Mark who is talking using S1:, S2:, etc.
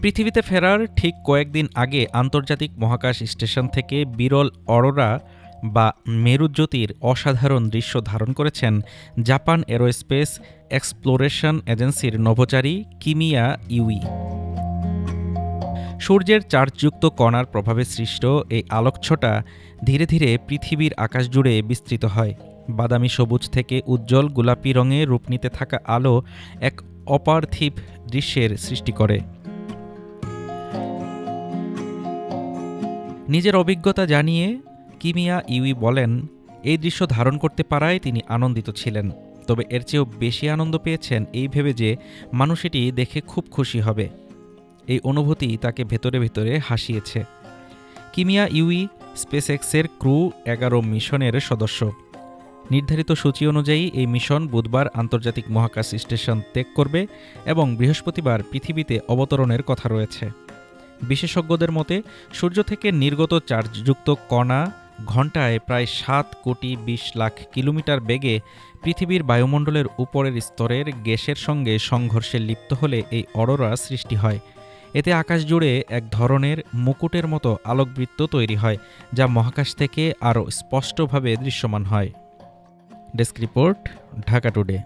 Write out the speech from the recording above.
S1: পৃথিবীতে ফেরার ঠিক কয়েকদিন আগে আন্তর্জাতিক মহাকাশ স্টেশন থেকে বিরল অরোরা বা মেরুজ্যোতির অসাধারণ দৃশ্য ধারণ করেছেন জাপান এরোস্পেস এক্সপ্লোরেশন এজেন্সির নভোচারী কিমিয়া ইউই। সূর্যের চার্জযুক্ত কণার প্রভাবে সৃষ্ট এই আলোকছটা ধীরে ধীরে পৃথিবীর আকাশ জুড়ে বিস্তৃত হয়। বাদামি সবুজ থেকে উজ্জ্বল গোলাপি রঙে রূপ নিতে থাকা আলো এক অপার্থিব দৃশ্যের সৃষ্টি করে। নিজের অভিজ্ঞতা জানিয়ে কিমিয়া ইউই বলেন, এই দৃশ্য ধারণ করতে পারায় তিনি আনন্দিত ছিলেন। তবে এর চেয়েও বেশি আনন্দ পেয়েছেন এই ভেবে যে মানুষ এটি দেখে খুব খুশি হবে। এই অনুভূতি তাকে ভেতরে ভেতরে হাসিয়েছে। কিমিয়া ইউই স্পেসএক্সের ক্রু 11 মিশনের সদস্য। নির্ধারিত সূচি অনুযায়ী এই মিশন বুধবার আন্তর্জাতিক মহাকাশ স্টেশন ত্যাগ করবে এবং বৃহস্পতিবার পৃথিবীতে অবতরণের কথা রয়েছে। বিশেষজ্ঞদের মতে সূর্য থেকে নির্গত চার্জযুক্ত কণা ঘণ্টায় প্রায় 7 কোটি 20 লাখ কিলোমিটার বেগে পৃথিবীর বায়ুমণ্ডলের উপরের স্তরের গ্যাসের সঙ্গে সংঘর্ষে লিপ্ত হলে এই অরোরা সৃষ্টি হয়। এতে আকাশ জুড়ে এক ধরনের মুকুটের মতো আলোকবৃত্ত তৈরি হয়, যা মহাকাশ থেকে আরও স্পষ্টভাবে দৃশ্যমান হয়। Desk report, Dhaka today.